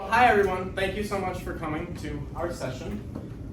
hi everyone. Thank you so much for coming to our session.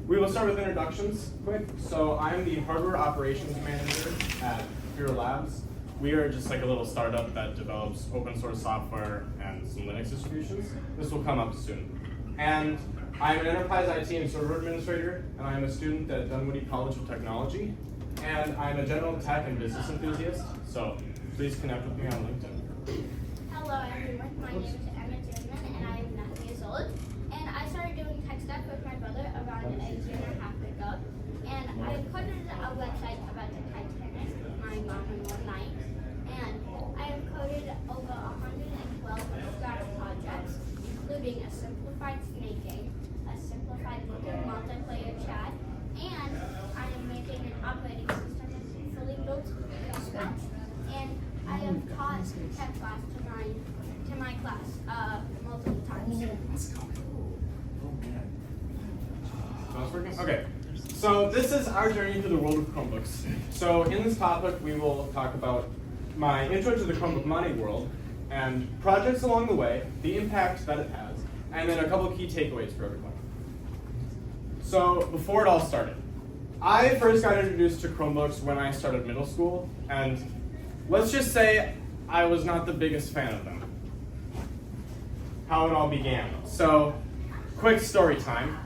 We will start with introductions quick. So I'm the hardware operations manager at Fyra Labs. We are just like a little startup that develops open source software and some Linux distributions. This will come up soon. And I'm an enterprise IT and server administrator, and I'm a student at Dunwoody College of Technology. And I'm a general tech and business enthusiast, so please connect with me on LinkedIn. Hello everyone, my name is Emma Dierman and I am 9 years old. And I started doing tech stuff with my brother around a year and a half ago. And I coded a website about the Titanic with my mom in one night. And I have coded over 112 startup projects, including a simplified snaking, a simplified looking multiplayer chat, and I am making an operating system that's fully built from scratch. And I have taught tech class to my class multiple times. Okay, so this is our journey through the world of Chromebooks. So in this topic, we will talk about my intro to the Chromebook modding world and projects along the way, the impact that it has, and then a couple of key takeaways for everyone. So before it all started, I first got introduced to Chromebooks when I started middle school, and let's just say I was not the biggest fan of them. How it all began. So, quick story time.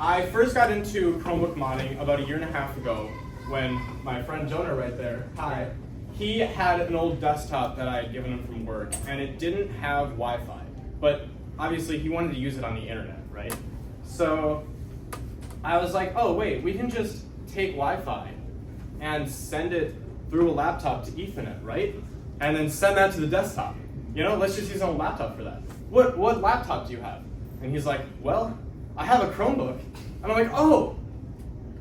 I first got into Chromebook modding about a year and a half ago when my friend Jonah right there, hi, he had an old desktop that I had given him from work, and it didn't have Wi-Fi. But obviously he wanted to use it on the internet, right? So I was like, oh wait, we can just take Wi-Fi and send it through a laptop to Ethernet, right? And then send that to the desktop. You know, let's just use our laptop for that. What laptop do you have? And he's like, well, I have a Chromebook. And I'm like, oh,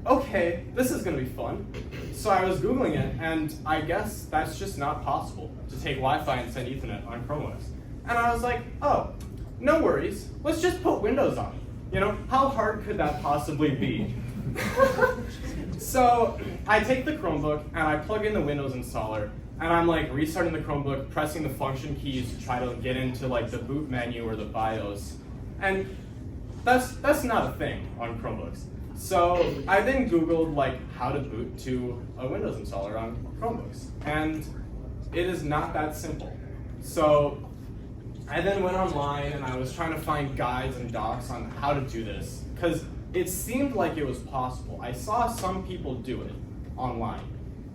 okay, this is gonna be fun. So I was Googling it, and I guess that's just not possible to take Wi-Fi and send Ethernet on Chrome OS. And I was like, oh, no worries, let's just put Windows on it. You know, how hard could that possibly be? So I take the Chromebook and I plug in the Windows installer, and I'm like restarting the Chromebook, pressing the function keys to try to get into like the boot menu or the BIOS. And that's not a thing on Chromebooks. So I then Googled like how to boot to a Windows installer on Chromebooks. And it is not that simple. So I then went online and I was trying to find guides and docs on how to do this, because it seemed like it was possible. I saw some people do it online.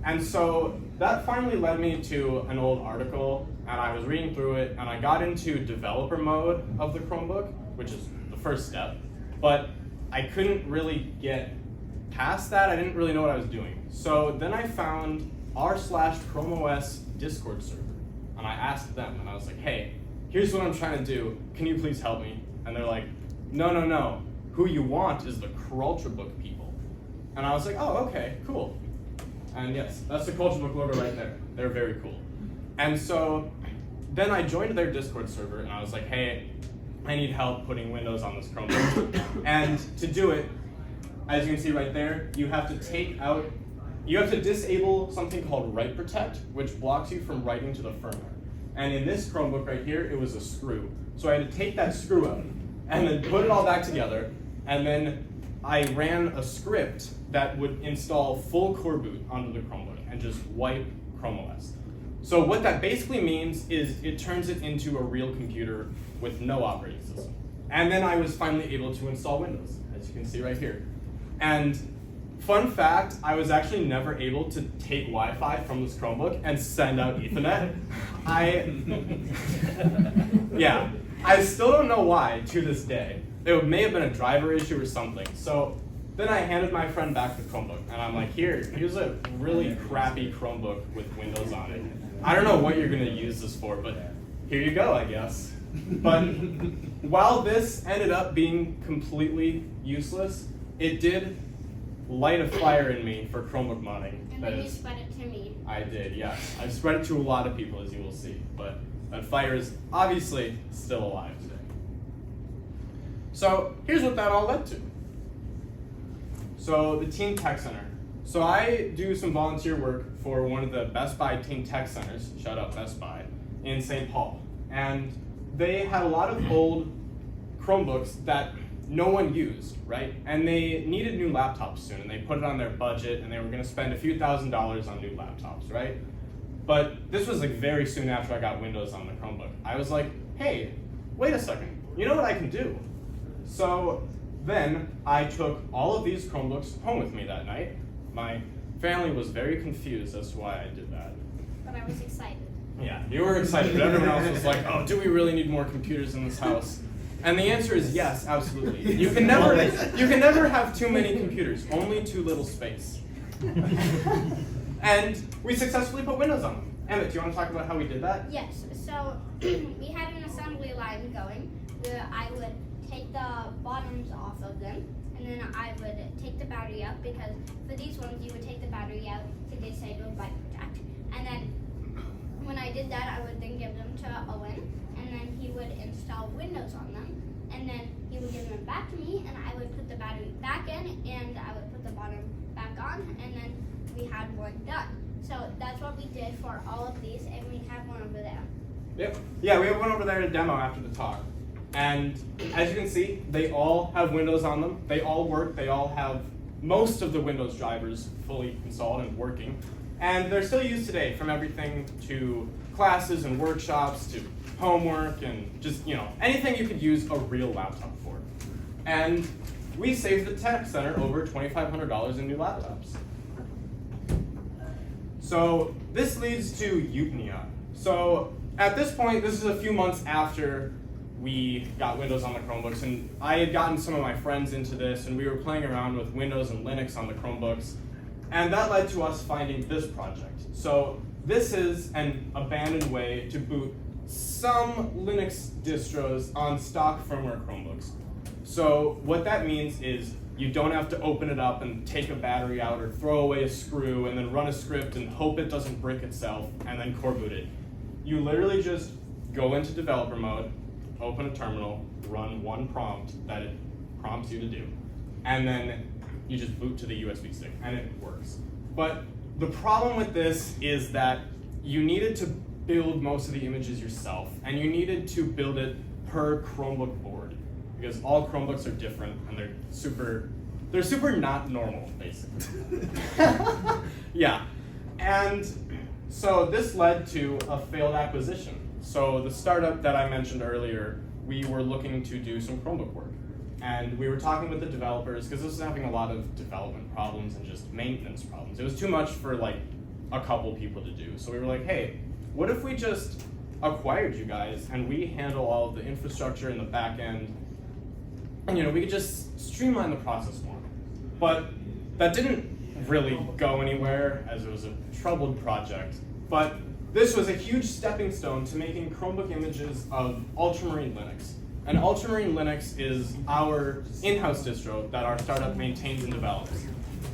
And so that finally led me to an old article, and I was reading through it, and I got into developer mode of the Chromebook, which is the first step. But I couldn't really get past that. I didn't really know what I was doing. So then I found r/ChromeOS Discord server, and I asked them, and I was like, hey, here's what I'm trying to do. Can you please help me? And they're like, no. Who you want is the Chrultrabook people. And I was like, oh, okay, cool. And yes, that's the Chrultrabook logo right there. They're very cool. And so then I joined their Discord server, and I was like, hey, I need help putting Windows on this Chromebook. And to do it, as you can see right there, you have to disable something called write protect, which blocks you from writing to the firmware. And in this Chromebook right here, it was a screw. So I had to take that screw out and then put it all back together, and then I ran a script that would install full core boot onto the Chromebook and just wipe Chrome OS. So what that basically means is it turns it into a real computer with no operating system. And then I was finally able to install Windows, as you can see right here. And fun fact, I was actually never able to take Wi-Fi from this Chromebook and send out Ethernet. I still don't know why to this day. It may have been a driver issue or something. So then I handed my friend back the Chromebook, and I'm like, here's a really crappy Chromebook with Windows on it. I don't know what you're gonna use this for, but here you go, I guess. But while this ended up being completely useless, it did light a fire in me for Chromebook modding. And then you spread it to me. I did, yes. I've spread it to a lot of people, as you will see, but that fire is obviously still alive today. So here's what that all led to. So the Teen Tech Center. So I do some volunteer work for one of the Best Buy Teen Tech Centers, shout out Best Buy, in St. Paul. And they had a lot of old Chromebooks that no one used, right? And they needed new laptops soon, and they put it on their budget, and they were gonna spend a few $1,000s on new laptops, right? But this was like very soon after I got Windows on the Chromebook. I was like, hey, wait a second, you know what I can do? So then I took all of these Chromebooks home with me that night. My family was very confused as to why I did that. But I was excited. Yeah, you were excited, but everyone else was like, oh, do we really need more computers in this house? And the answer is yes, absolutely. You can never have too many computers, only too little space. And we successfully put Windows on them. Emmett, do you want to talk about how we did that? Yes, so we had an assembly line going where I would take the bottoms off of them, and then I would take the battery out, because for these ones you would take the battery out to disable Byte Protect. And then when I did that, I would then give them to Owen, and then he would install Windows on them, and then he would give them back to me, and I would put the battery back in, and I would put the bottom back on, and then we had one done. So that's what we did for all of these, and we have one over there. Yep. Yeah, we have one over there to demo after the talk. And as you can see, they all have Windows on them. They all work. They all have most of the Windows drivers fully installed and working. And they're still used today, from everything to classes and workshops to homework and just, anything you could use a real laptop for. And we saved the Tech Center over $2,500 in new laptops. So this leads to Eupnia. So at this point, this is a few months after we got Windows on the Chromebooks, and I had gotten some of my friends into this, and we were playing around with Windows and Linux on the Chromebooks, and that led to us finding this project. So this is an abandoned way to boot some Linux distros on stock firmware Chromebooks. So what that means is you don't have to open it up and take a battery out or throw away a screw and then run a script and hope it doesn't brick itself and then core boot it. You literally just go into developer mode, open a terminal, run one prompt that it prompts you to do, and then you just boot to the USB stick, and it works. But the problem with this is that you needed to build most of the images yourself, and you needed to build it per Chromebook board, because all Chromebooks are different, and they're super not normal, basically. Yeah, and so this led to a failed acquisition. So the startup that I mentioned earlier, we were looking to do some Chromebook work. And we were talking with the developers, because this was having a lot of development problems and just maintenance problems. It was too much for like a couple people to do. So we were like, hey, what if we just acquired you guys and we handle all of the infrastructure and the back end, and we could just streamline the process more. But that didn't really go anywhere, as it was a troubled project. But this was a huge stepping stone to making Chromebook images of Ultramarine Linux. And Ultramarine Linux is our in-house distro that our startup maintains and develops.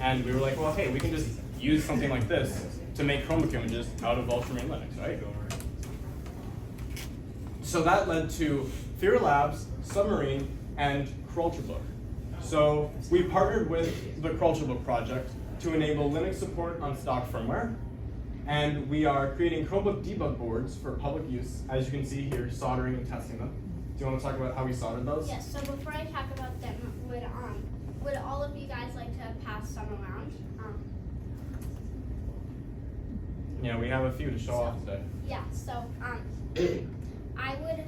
And we were like, well, hey, we can just use something like this to make Chromebook images out of Ultramarine Linux, right? So that led to Fyra Labs, Submarine, and Chrultrabook. So we partnered with the Chrultrabook Project to enable Linux support on stock firmware. And we are creating Chromebook debug boards for public use, as you can see here, soldering and testing them. Do you want to talk about how we soldered those? Yes, so before I talk about them, would all of you guys like to pass some around? Yeah, we have a few to show off today. Yeah, so I would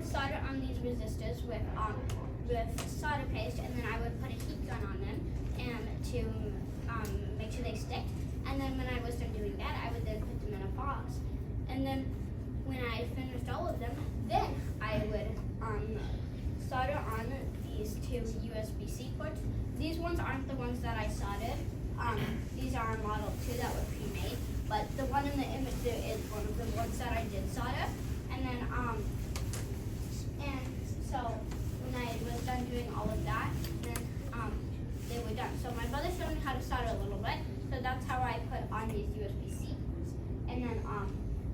solder on these resistors with solder paste, and then I would put a heat gun on them and to make sure they stick. And then when I was done doing that, I would then put them in a box. And then when I finished all of them, then I would solder on these two USB-C ports. These ones aren't the ones that I soldered. These are a Model 2 that were pre-made, but the one in the image there is one of the ones that I did solder. And then and so when I was done doing all of that, then they were done. So my brother showed me how to solder a little bit. So that's how I put on these USB-C ports. And then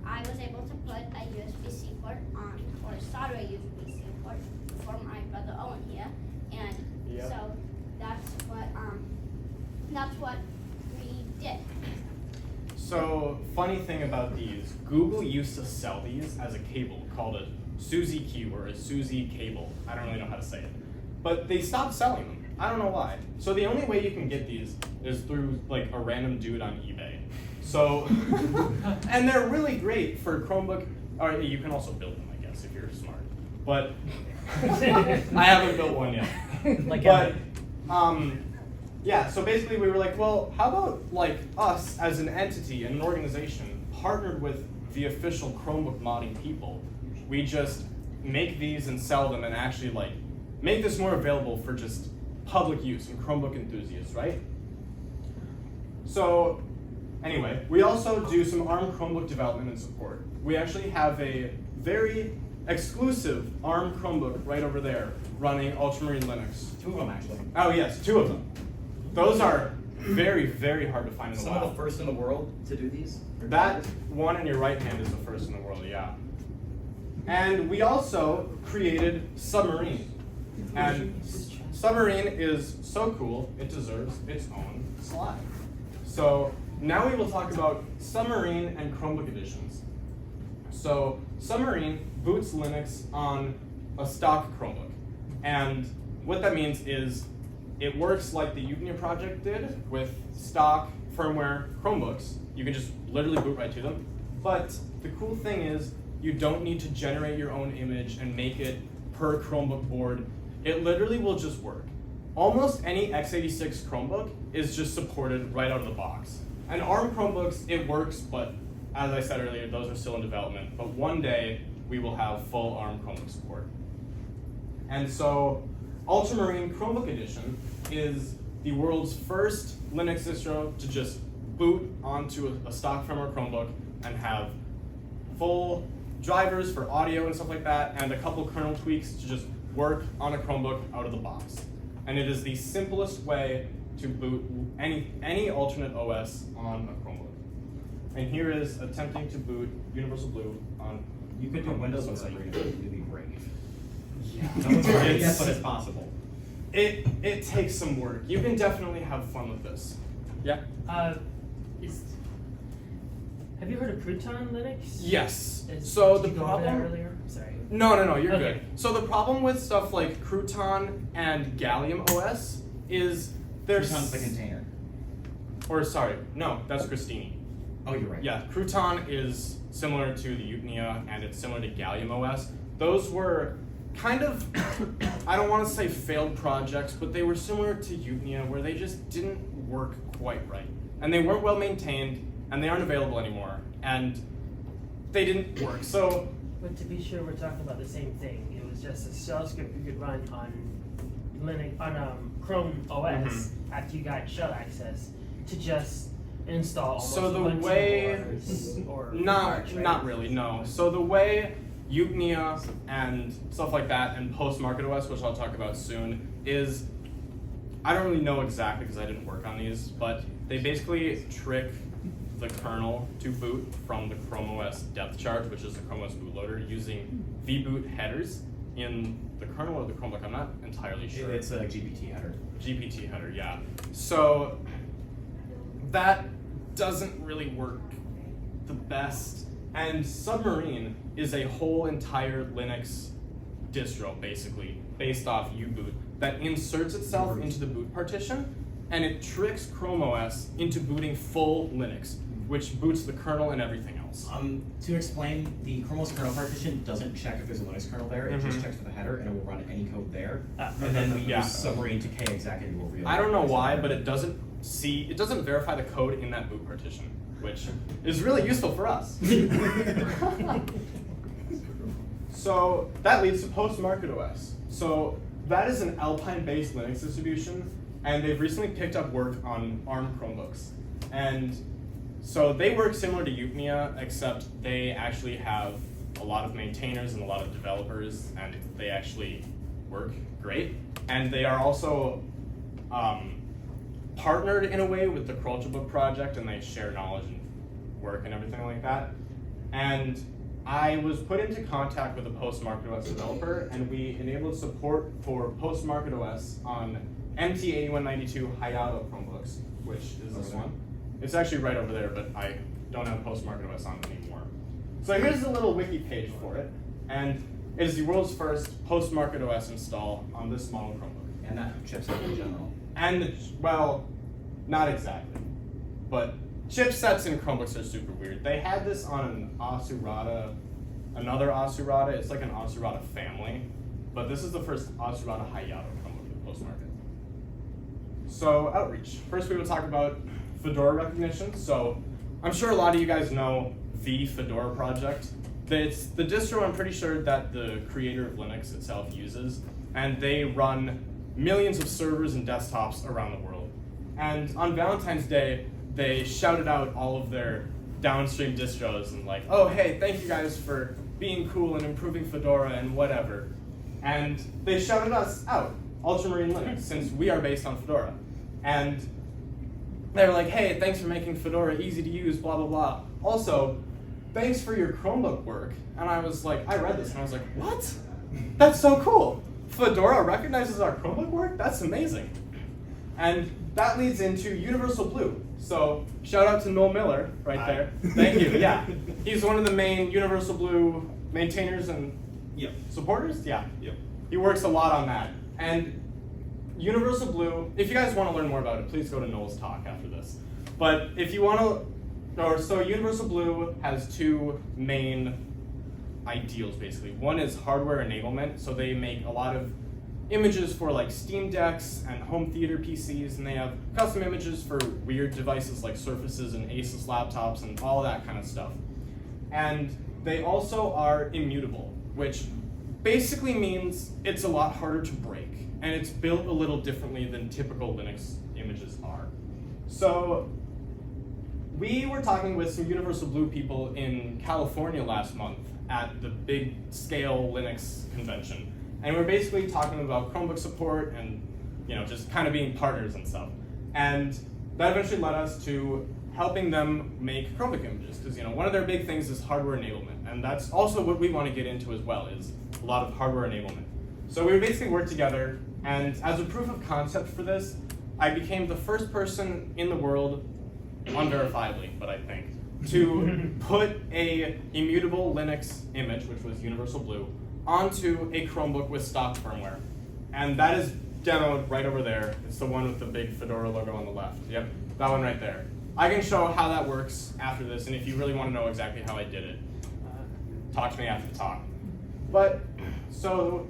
I was able to put a USB-C port on, or solder a USB-C port for my brother Owen here. And so that's what we did. So funny thing about these, Google used to sell these as a cable called a Suzy Q or a Suzy Cable. I don't really know how to say it. But they stopped selling them. I don't know why. So the only way you can get these is through like a random dude on eBay. So, and they're really great for Chromebook, or you can also build them, I guess, if you're smart. But I haven't built one yet. But yeah, so basically we were like, well, how about like us as an entity and an organization partnered with the official Chromebook modding people? We just make these and sell them and actually like make this more available for just public use and Chromebook enthusiasts, right? So anyway, we also do some ARM Chromebook development and support. We actually have a very exclusive ARM Chromebook right over there running Ultramarine Linux. 2 of them actually. Oh yes, 2 of them. Those are very, very hard to find in the Some wild. of the first in the world to do these. That one in your right hand is the first in the world, yeah. And we also created Submarine. And Submarine is so cool, it deserves its own slide. So now we will talk about Submarine and Chromebook editions. So Submarine boots Linux on a stock Chromebook. And what that means is it works like the Ultramarine project did with stock firmware Chromebooks. You can just literally boot right to them. But the cool thing is you don't need to generate your own image and make it per Chromebook board. It literally will just work. Almost any x86 Chromebook is just supported right out of the box. And ARM Chromebooks, it works, but as I said earlier, those are still in development. But one day, we will have full ARM Chromebook support. And so, Ultramarine Chromebook Edition is the world's first Linux distro to just boot onto a stock firmware Chromebook and have full drivers for audio and stuff like that, and a couple kernel tweaks to just work on a Chromebook out of the box. And it is the simplest way to boot any alternate OS on a Chromebook. And here is attempting to boot Universal Blue on. You could do Windows on Submarine. It'd be great. Yeah. No one's ready yet, but it's possible. It takes some work. You can definitely have fun with this. Yeah. Have you heard of Crouton Linux? Yes. So the Did you go over that problem. earlier? Sorry. No, you're Okay. good. So the problem with stuff like Crouton and Gallium OS is there's Crouton's the container. Or sorry, no, that's Christini. Oh, you're right. Yeah, Crouton is similar to the Utnia and it's similar to Gallium OS. Those were kind of, I don't want to say failed projects, but they were similar to Utnia where they just didn't work quite right. And they weren't well maintained and they aren't available anymore. And they didn't work. So, But to be sure, we're talking about the same thing. It was just a shell script you could run on Linux on Chrome OS after you got shell access to just install almost So the Ubuntu way- or not Arch, right? not really, no. So the way Utnia and stuff like that and PostmarketOS, which I'll talk about soon, is I don't really know exactly because I didn't work on these, but they basically trick the kernel to boot from the Chrome OS depth charge, which is the Chrome OS bootloader, using vboot headers in the kernel or the Chromebook. I'm not entirely sure. It's a GPT header. GPT header, yeah. So that doesn't really work the best. And Submarine is a whole entire Linux distro, basically, based off uboot, that inserts itself into the boot partition, and it tricks Chrome OS into booting full Linux, which boots the kernel and everything else. To explain, the Chrome OS kernel partition doesn't check if there's a Linux kernel there. It just checks for the header, and it will run any code there. And then we Yeah. use Submarine to K exactly what we. I don't know why, but it doesn't verify the code in that boot partition, which is really useful for us. So that leads to PostmarketOS. So that is an Alpine-based Linux distribution, and they've recently picked up work on ARM Chromebooks. And so they work similar to Utnia, except they actually have a lot of maintainers and a lot of developers, and they actually work great. And they are also partnered in a way with the Chrultrabook Project, and they share knowledge and work and everything like that. And I was put into contact with a PostmarketOS developer, and we enabled support for PostmarketOS on MT8192 Hayato Chromebooks, which is this one. It's actually right over there, but I don't have PostmarketOS on it anymore. So here's a little wiki page for it, and It is the world's first PostmarketOS install on this model Chromebook. And that chipset in general. And, well, not exactly. But chipsets in Chromebooks are super weird. They had this on an another Asurata. It's like an Asurata family. But this is the first OSTree-Hayato Chromebook with Postmarket. So, outreach. First we will talk about Fedora recognition. So, I'm sure a lot of you guys know the Fedora project. It's the distro I'm pretty sure that the creator of Linux itself uses, and they run millions of servers and desktops around the world. And on Valentine's Day, they shouted out all of their downstream distros and like, oh hey, thank you guys for being cool and improving Fedora and whatever. And they shouted us out, Ultramarine Linux, since we are based on Fedora. And they were like, hey, thanks for making Fedora easy to use, blah, blah, blah. Also, thanks for your Chromebook work. And I was like, I read this and I was like, what? That's so cool. Fedora recognizes our Chromebook work? That's amazing. And that leads into Universal Blue. So shout out to Noel Miller right there. Thank you, yeah. He's one of the main Universal Blue maintainers and supporters? Yeah. Yep. He works a lot on that. And Universal Blue, if you guys want to learn more about it, please go to Noel's talk after this. But if you want to, so Universal Blue has two main ideals basically. One is hardware enablement, so they make a lot of images for like Steam Decks and home theater PCs, and they have custom images for weird devices like Surfaces and Asus laptops and all that kind of stuff. And they also are immutable, which basically means it's a lot harder to break, and it's built a little differently than typical Linux images are. So we were talking with some Universal Blue people in California last month at the big scale Linux convention. And we're basically talking about Chromebook support and just kind of being partners and stuff. And that eventually led us to helping them make Chromebook images, because one of their big things is hardware enablement. And that's also what we want to get into as well, is a lot of hardware enablement. So we basically worked together, and as a proof of concept for this, I became the first person in the world, unverifiably, but I think, to put a immutable Linux image, which was Universal Blue, onto a Chromebook with stock firmware. And that is demoed right over there. It's the one with the big Fedora logo on the left. Yep, that one right there. I can show how that works after this, and if you really want to know exactly how I did it, talk to me after the talk. But, so,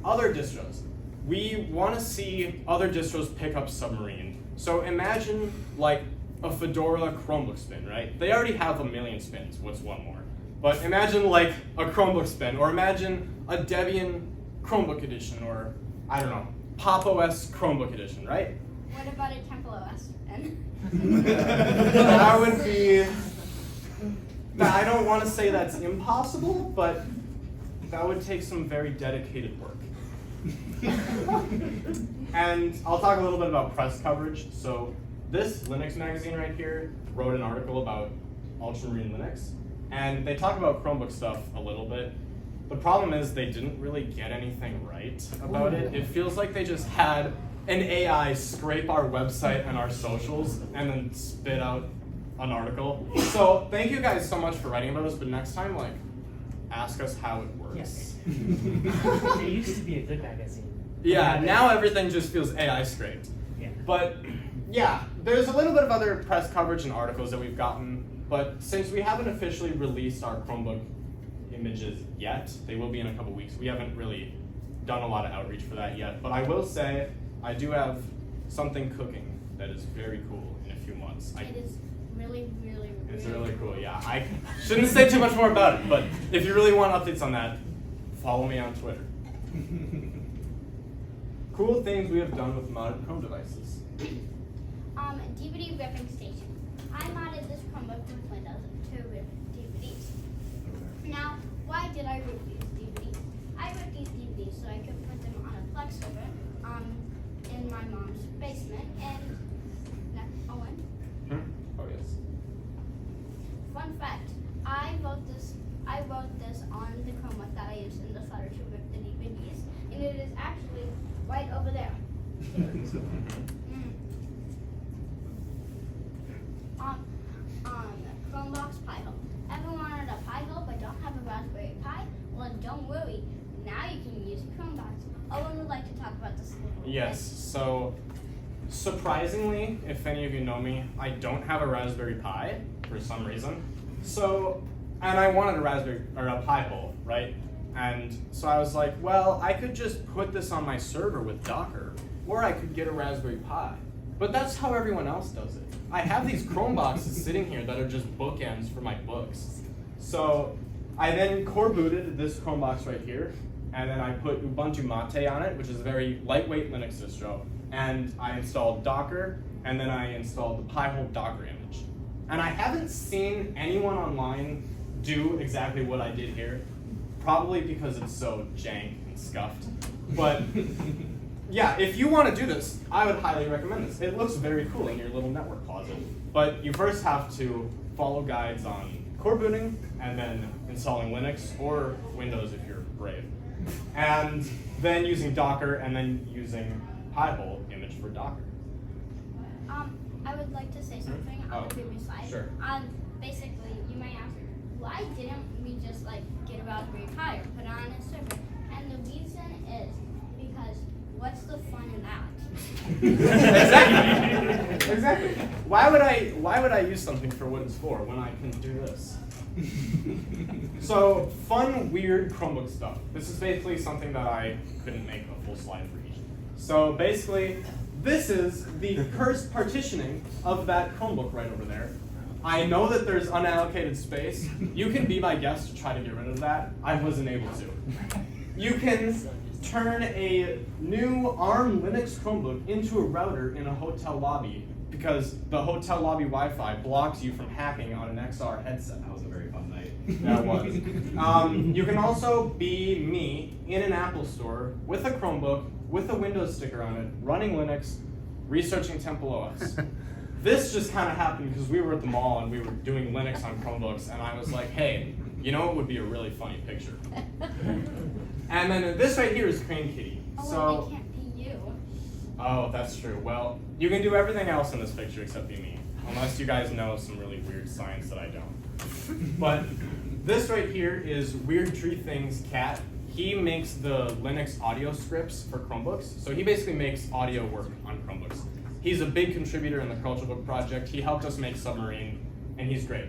other distros. We want to see other distros pick up Submarine. So imagine like a Fedora Chromebook spin, right? They already have a million spins. What's one more? But imagine like a Chromebook spin, or imagine a Debian Chromebook edition, or I don't know, Pop! OS Chromebook edition, right? What about a Temple OS? That would be, I don't want to say that's impossible, but that would take some very dedicated work. And I'll talk a little bit about press coverage. So this Linux magazine right here wrote an article about Ultramarine Linux, and they talk about Chromebook stuff a little bit. The problem is they didn't really get anything right about it. It feels like they just had an AI scrape our website and our socials and then spit out an article. So thank you guys so much for writing about us, but next time, like, ask us how it works. Yes. It used to be a good magazine. Yeah, now everything just feels AI scraped. Yeah. But yeah, there's a little bit of other press coverage and articles that we've gotten, but since we haven't officially released our Chromebook images yet, they will be in a couple weeks. We haven't really done a lot of outreach for that yet, but I will say I do have something cooking that is very cool in a few months. It is really, really, It's really cool, yeah. I shouldn't say too much more about it, but if you really want updates on that, follow me on Twitter. Cool things we have done with modded Chrome devices. DVD ripping station. I modded this Chromebook with Windows to rip DVDs. Now, why did I rip these DVDs? I ripped these DVDs so I could put them on a Plex server in my mom's basement. And Owen? Oh yes. Fun fact, I wrote this on the Chromebook that I used in the Flutter to rip the DVDs, and it is actually right over there. Chromebox Pi-hole. Ever wanted a Pi-hole but don't have a Raspberry Pi? Well, don't worry. like to talk about this a little bit. Yes, so surprisingly, if any of you know me, I don't have a Raspberry Pi for some reason. So, and I wanted a Pi-hole, right? And so I was like, well, I could just put this on my server with Docker, or I could get a Raspberry Pi. But that's how everyone else does it. I have these Chromeboxes sitting here that are just bookends for my books. So I then core booted this Chromebox right here, and then I put Ubuntu Mate on it, which is a very lightweight Linux distro, and I installed Docker, and then I installed the Pi-hole Docker image. And I haven't seen anyone online do exactly what I did here, probably because it's so jank and scuffed. But yeah, if you want to do this, I would highly recommend this. It looks very cool in your little network closet. But you first have to follow guides on core booting, and then installing Linux or Windows if you're brave. And then using Docker, and then using Pi-hole image for Docker. I would like to say something on the previous slide. Sure. Basically, you might ask, why didn't we just get a Raspberry Pi or put it on a server? And the reason is because what's the fun in that? Exactly. Why would I use something for what it's for when I can do this? So fun, weird Chromebook stuff. This is basically something that I couldn't make a full slide for each. So basically, this is the cursed partitioning of that Chromebook right over there. I know that there's unallocated space. You can be my guest to try to get rid of that. I wasn't able to. You can turn a new ARM Linux Chromebook into a router in a hotel lobby because the hotel lobby Wi-Fi blocks you from hacking on an XR headset. That was a very fun night. That was. You can also be me in an Apple store with a Chromebook, with a Windows sticker on it, running Linux, researching Temple OS. This just kind of happened because we were at the mall and we were doing Linux on Chromebooks, and I was like, hey, you know what would be a really funny picture? And then this right here is Crane Kitty. Oh, So, well, I can't be you. oh, that's true. Well, you can do everything else in this picture except be me, unless you guys know some really weird science that I don't. But this right here is Weird Tree Things Cat. He makes the Linux audio scripts for Chromebooks. So he basically makes audio work on Chromebooks. He's a big contributor in the Chrultrabook Project. He helped us make Submarine, and he's great.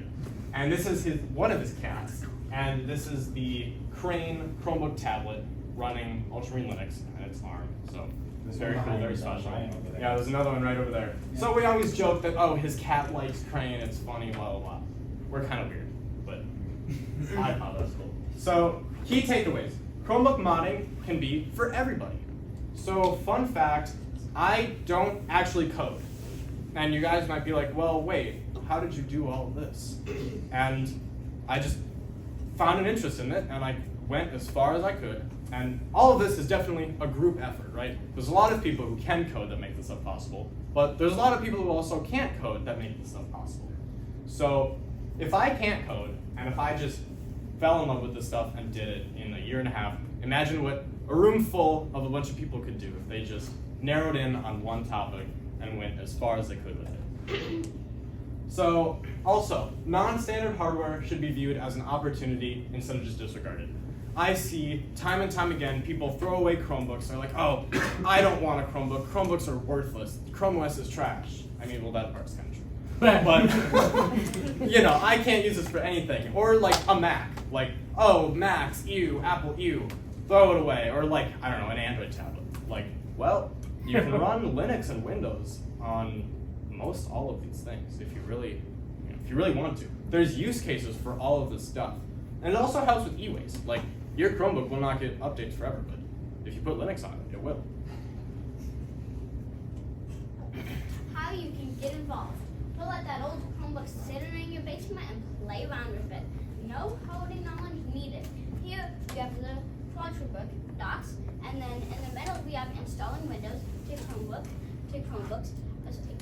And this is one of his cats. And this is the Crane Chromebook tablet running Ultramarine Linux, and it's ARM. So it's very cool, very special. Yeah, there's another one right over there. So we always joke that, oh, his cat likes Crane, it's funny, blah, blah, blah. We're kind of weird, but I thought that was cool. So key takeaways. Chromebook modding can be for everybody. So fun fact, I don't actually code. And you guys might be like, well, wait, how did you do all of this? And I just found an interest in it, and I went as far as I could. And all of this is definitely a group effort, right? There's a lot of people who can code that make this stuff possible, but there's a lot of people who also can't code that make this stuff possible. So if I can't code, and if I just fell in love with this stuff and did it in a year and a half, imagine what a room full of a bunch of people could do if they just narrowed in on one topic and went as far as they could with it. So, also, non-standard hardware should be viewed as an opportunity instead of just disregarded. I see time and time again people throw away Chromebooks. They're like, oh, I don't want a Chromebook. Chromebooks are worthless. Chrome OS is trash. I mean, well, that part's kind of true. But, you know, I can't use this for anything. Or like a Mac. Like, oh, Macs, ew, Apple, ew. Throw it away. Or like, I don't know, an Android tablet. Like, well, you can run Linux and Windows on most all of these things if you really want to. There's use cases for all of this stuff. And it also helps with e-waste. Like, your Chromebook will not get updates forever, but if you put Linux on it, it will. How you can get involved. Don't let that old Chromebook sit in your basement and play around with it. No coding knowledge needed. Here we have the Chrultrabook docs, and then in the middle we have installing Windows to Chromebooks,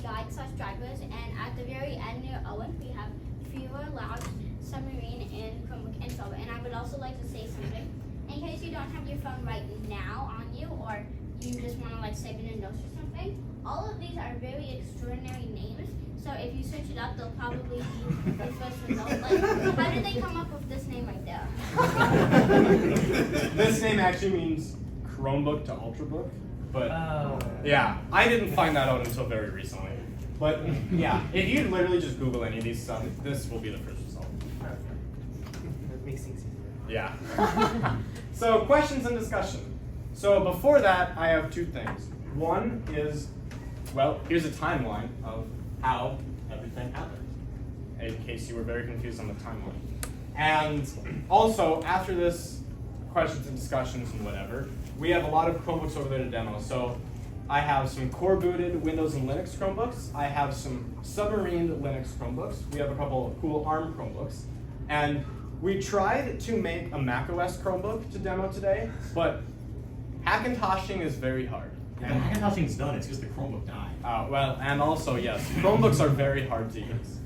guide/drivers, and at the very end near Owen we have Fyra Labs, Submarine, and Chromebook installer. And I would also like to say something. In case you don't have your phone right now on you, or you just want to save it in notes or something, all of these are very extraordinary names. So if you search it up, they'll probably be the first result. Like, how did they come up with this name right there? This name actually means Chromebook to Ultrabook, but Oh. yeah, I didn't find that out until very recently. But yeah, if you literally just Google any of these stuff, this will be the first result. Okay. That makes things easier. Yeah. So questions and discussion. So before that, I have two things. One is, well, here's a timeline of how everything happened, in case you were very confused on the timeline. And also, after this, questions and discussions and whatever, we have a lot of Chromebooks over there to demo. So I have some core booted Windows and Linux Chromebooks. I have some submarine Linux Chromebooks. We have a couple of cool ARM Chromebooks. And we tried to make a macOS Chromebook to demo today, but Hackintoshing is very hard. If the Hackintoshing's done, it's because the Chromebook died. Well, and also, yes, Chromebooks are very hard to use.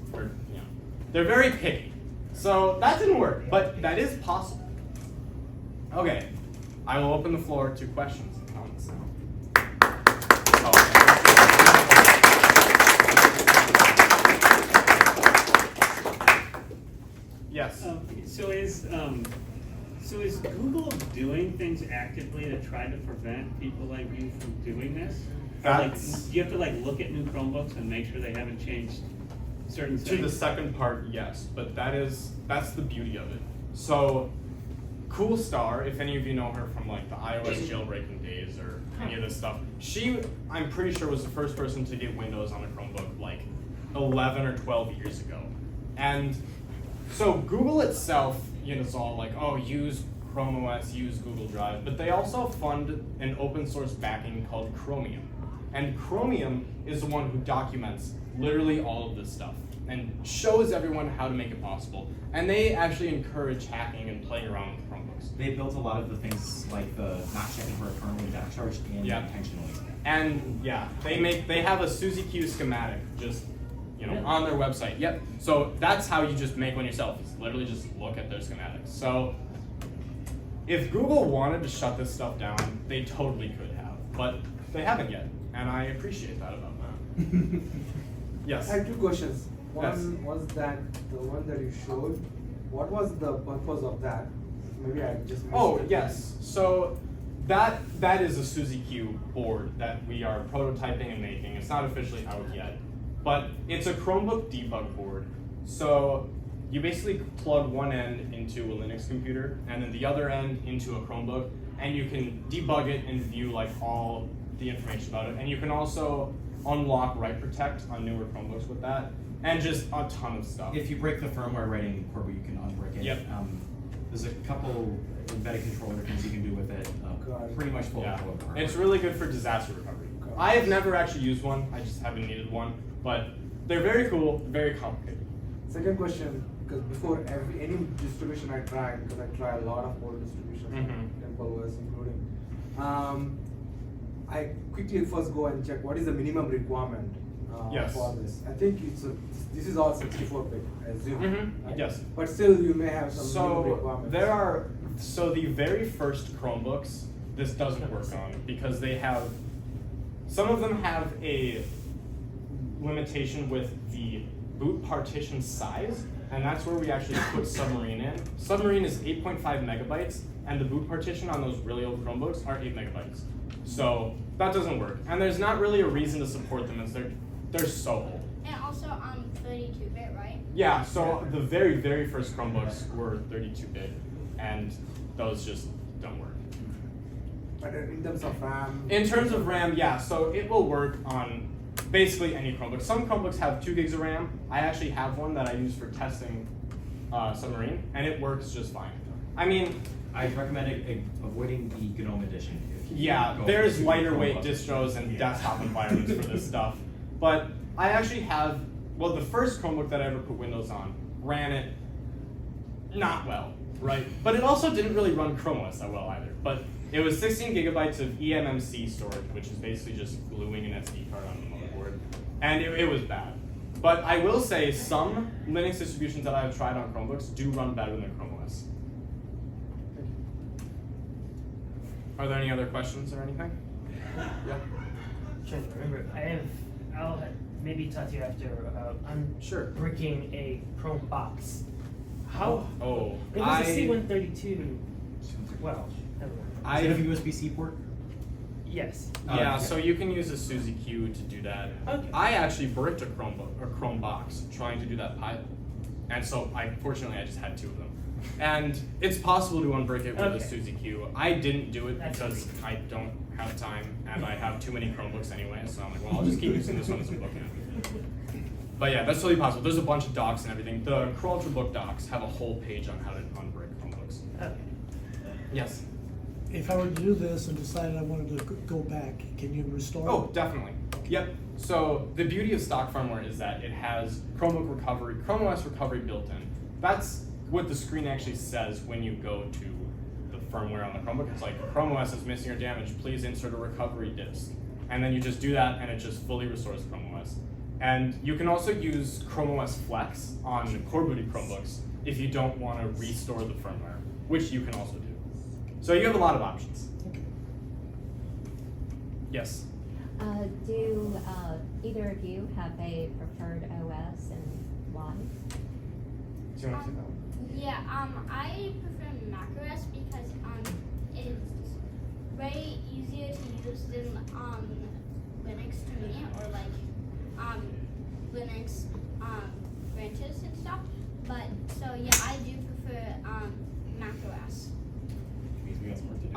They're very picky. So that didn't work, but that is possible. Okay, I will open the floor to questions and comments now. Yes. So is Google doing things actively to try to prevent people like you from doing this? Or, like, do you have to look at new Chromebooks and make sure they haven't changed certain things? To the second part, yes, but that's the beauty of it. So, Cool Star, if any of you know her from the iOS jailbreaking days or any of this stuff, she, I'm pretty sure, was the first person to get Windows on a Chromebook 11 or 12 years ago. And so Google itself, is all use Chrome OS, use Google Drive, but they also fund an open source backing called Chromium. And Chromium is the one who documents literally all of this stuff and shows everyone how to make it possible. And they actually encourage hacking and playing around with Chromebooks. They built a lot of the things like the not checking for a kernel when back charged and intentionally. And yeah, they have a Suzy Q schematic just on their website. Yep. So that's how you just make one yourself. It's literally just look at their schematics. So if Google wanted to shut this stuff down, they totally could have, but they haven't yet, and I appreciate that about that. Yes. I had two questions. One Yes. was that the one that you showed, what was the purpose of that? Maybe I just missed Oh, it. yes. So that is a Suzy Q board that we are prototyping and making. It's not officially out yet, but it's a Chromebook debug board. So you basically plug one end into a Linux computer and then the other end into a Chromebook, and you can debug it and view all the information about it. And you can also unlock write protect on newer Chromebooks with that, and just a ton of stuff. If you break the firmware right in Corby, you can unbrick it. Yep. There's a couple embedded controller things you can do with it. Pretty much full Yeah, of it's really good for disaster recovery. Okay. I have never actually used one. I just haven't needed one, but they're very cool, very complicated. Second question, because before any distribution I tried, because I try a lot of old distributions, Mhm. Temple OS including, I quickly first go and check what is the minimum requirement Yes. for this. I think this is all 64-bit, I assume. Mhm, right? yes. But still, you may have some minimum So requirements. the very first Chromebooks, this doesn't work on because some of them have a limitation with the boot partition size, and that's where we actually put Submarine in. Submarine is 8.5 megabytes, and the boot partition on those really old Chromebooks are 8 megabytes. So that doesn't work, and there's not really a reason to support them as they're so old. And also 32-bit, right? Yeah, so the very, very first Chromebooks were 32-bit, and those just don't work. But in terms of RAM? In terms of RAM, yeah, so it will work on basically any Chromebook. Some Chromebooks have 2 gigs of RAM. I actually have one that I use for testing Submarine, and it works just fine. I mean, I'd recommend avoiding the GNOME edition. If you yeah, go there's to lighter weight Chromebook. distros and Yeah. desktop environments for this stuff. But I actually have, the first Chromebook that I ever put Windows on ran it not well, right? But it also didn't really run Chrome OS that well either. But it was 16 gigabytes of eMMC storage, which is basically just gluing an SD card on the motherboard. And it was bad. But I will say some Linux distributions that I've tried on Chromebooks do run better than Chrome OS. Are there any other questions or anything? Yeah. Trying to remember. I'll maybe talk to you after about Sure. unbricking a Chromebox. How? Oh, It was a C132. Well, never mind. Is it a USB-C port? Yes. Yeah, Okay. so you can use a Suzy Q to do that. Okay. I actually bricked a Chromebook or Chromebox trying to do that Pi-hole. And so fortunately I just had 2 of them. And it's possible to unbrick it with a Okay. Suzy Q. I didn't do it That's because sweet. I don't have time and I have too many Chromebooks anyway, so I'm like, well, I'll just keep using this one as a bookend. But yeah, that's totally possible. There's a bunch of docs and everything. The Chrultrabook docs have a whole page on how to unbrick Chromebooks. Okay. Yes. If I were to do this and decided I wanted to go back, can you restore? Oh, definitely. Yep. So the beauty of stock firmware is that it has Chromebook recovery, Chrome OS recovery built in. That's what the screen actually says when you go to the firmware on the Chromebook. It's like, Chrome OS is missing or damaged, please insert a recovery disk. And then you just do that and it just fully restores Chrome OS. And you can also use Chrome OS Flex on core booted Chromebooks if you don't want to restore the firmware, which you can also do. So you have a lot of options. Okay. Yes. Do either of you have a preferred OS and why? Do you want to say that one? Yeah, I prefer macOS because it's way easier to use than Linux to me, or like Linux branches and stuff. But so yeah, I do prefer macOS. Means we got some work to do.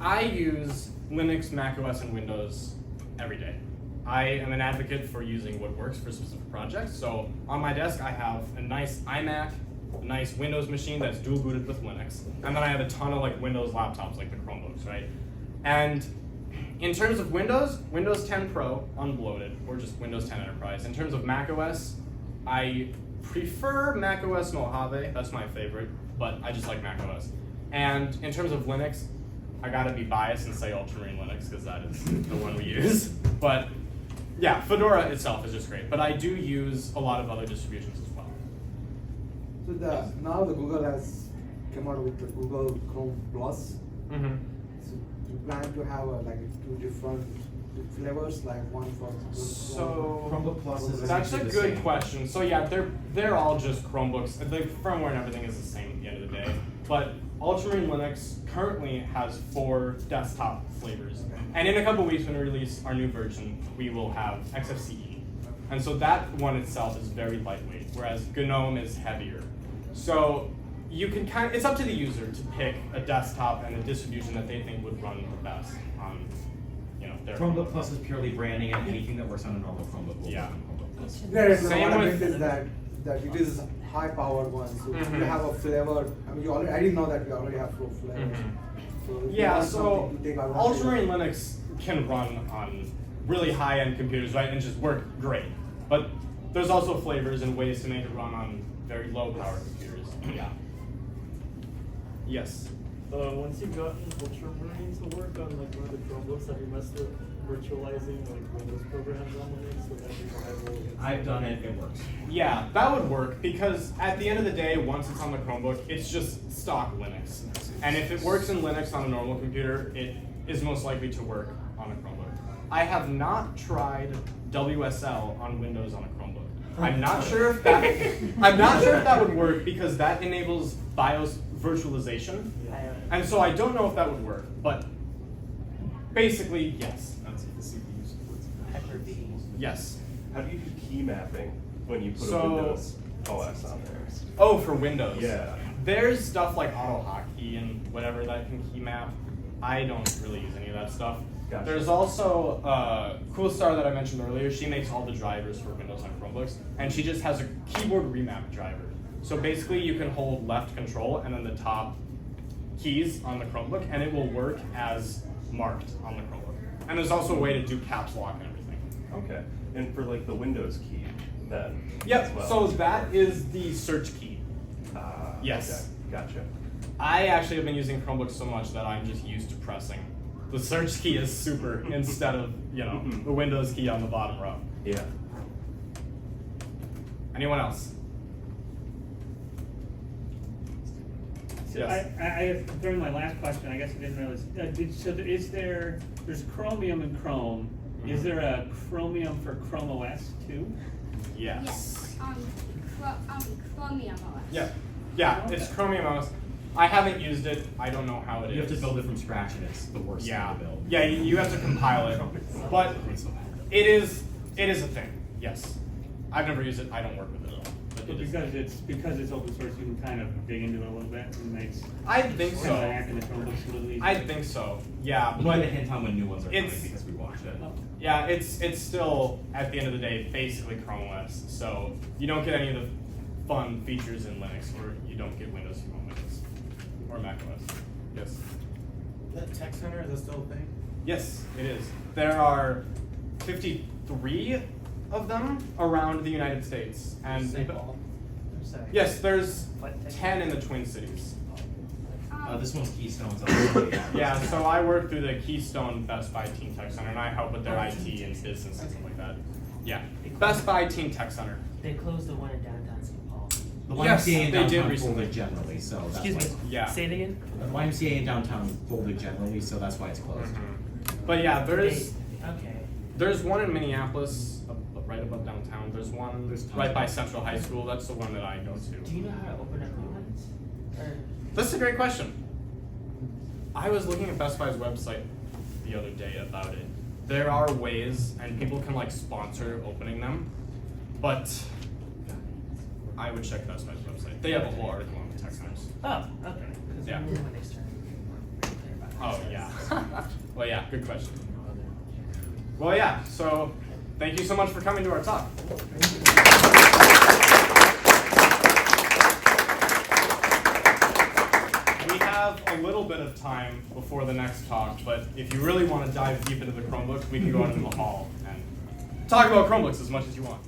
I use Linux, macOS, and Windows every day. I am an advocate for using what works for specific projects. So on my desk, I have a nice iMac, a nice Windows machine that's dual booted with Linux, and then I have a ton of like Windows laptops, like the Chromebooks, right? And in terms of Windows, Windows 10 Pro unbloated, or just Windows 10 Enterprise. In terms of macOS, I prefer macOS Mojave. That's my favorite, but I just like macOS. And in terms of Linux, I gotta be biased and say Ultramarine Linux because that is the one we use. But yeah, Fedora itself is just great. But I do use a lot of other distributions as well. So now the Google has come out with the Google Chrome Plus. Mm-hmm. So you plan to have like 2 different flavors, like one for So Chromebook Plus is that's a essentially the good same. question. So yeah, they're all just Chromebooks. The firmware and everything is the same at the end of the day. But Ultramarine Linux currently has 4 desktop flavors. And in a couple weeks when we release our new version, we will have XFCE. And so that one itself is very lightweight, whereas GNOME is heavier. So you can it's up to the user to pick a desktop and a distribution that they think would run the best on, their Chromebook Plus is purely branding, and anything that works on a normal Chromebook will Yeah. work on Chromebook Plus. Yeah, Same what I with- meant is that it is high powered one. So Mhm. you have a flavor. I mean, I didn't know that we already have 4 flavors. Mhm. So if you Yeah, want so something to take advantage of- Ultramarine Linux can run on really high-end computers, right, and just work great. But there's also flavors and ways to make it run on very low-power computers. Yeah. Yes. Once you've gotten Ultramarine to work on like one of the Chromebooks, have you messed with virtualizing like Windows programs on Linux? Would that be viable? I've done it, it works. Yeah, that would work because at the end of the day, once it's on the Chromebook, it's just stock Linux. And if it works in Linux on a normal computer, it is most likely to work on a Chromebook. I have not tried WSL on Windows on a Chromebook. I'm not sure if that would work because that enables BIOS virtualization. And so I don't know if that would work, but basically, yes. That's what the CPU supports. Hyper-V. Yes. How do you do key mapping when you put So- a Windows OS on there? Oh, for Windows. Yeah. There's stuff like AutoHotkey and whatever that can key map. I don't really use any of that stuff. Gotcha. There's also Cool Star that I mentioned earlier. She makes all the drivers for Windows on Chromebooks, and she just has a keyboard remap driver. So basically, you can hold left control and then the top keys on the Chromebook, and it will work as marked on the Chromebook. And there's also a way to do caps lock and everything. Okay. And for like the Windows key, then. Yep. as well. So that is the search key. Yes. Okay. Gotcha. I actually have been using Chromebooks so much that I'm just used to pressing the search key is super instead of, the Windows key on the bottom row. Yeah. Anyone else? So Yes. I during my last question, I guess I didn't realize. There's Chromium in Chrome. Is there a Chromium for Chrome OS too? Yes. Chromium OS. Yeah. Yeah, it's Chromium OS. I haven't used it. I don't know how it is. You have to build it from scratch, and it's the worst Yeah. thing to build. Yeah, you have to compile it. But it is a thing. Yes. I've never used it. I don't work with it at all. But But it is. because it's open source, you can kind of dig into it a little bit and makes I think kind so. of hacking the Chromebooks a little easier. I think so. Yeah, We'll but get a hint on when new ones are coming it's- because we watched it. yeah, it's still at the end of the day basically Chrome OS. So you don't get any of the fun features in Linux, or you don't get Windows from Windows or Mac OS. Yes. That tech center, is that still a thing? Yes, it is. There are 53 of them around the United States, and St. Paul. I'm sorry. yes, there's What tech- 10 in the Twin Cities. This one's Keystone's. Yeah, so I work through the Keystone Best Buy Teen Tech Center, and I help with their IT and business and stuff like that. Yeah, Best Buy Teen Tech Center. They closed the one in downtown St. Paul. The Yes, YMCA in they did downtown recently. folded generally, so that's Excuse why. me. Yeah. Say it again. The YMCA in downtown folded generally, so that's why it's closed. But yeah, Okay. there's one in Minneapolis, right above downtown. There's one There's tons right by of- Central High School. That's the one that I go to. Do you know how to open up new ones? Or That's a great question. I was looking at Best Buy's website the other day about it. There are ways, and people can like sponsor opening them, but I would check Best Buy's website. They have a whole article on the tech centers. oh, okay. 'Cause Yeah. I remember when they started. Oh yeah. Well, yeah. Good question. Well, yeah. So, thank you so much for coming to our talk. We have a little bit of time before the next talk, but if you really want to dive deep into the Chromebooks, we can go out into the hall and talk about Chromebooks as much as you want.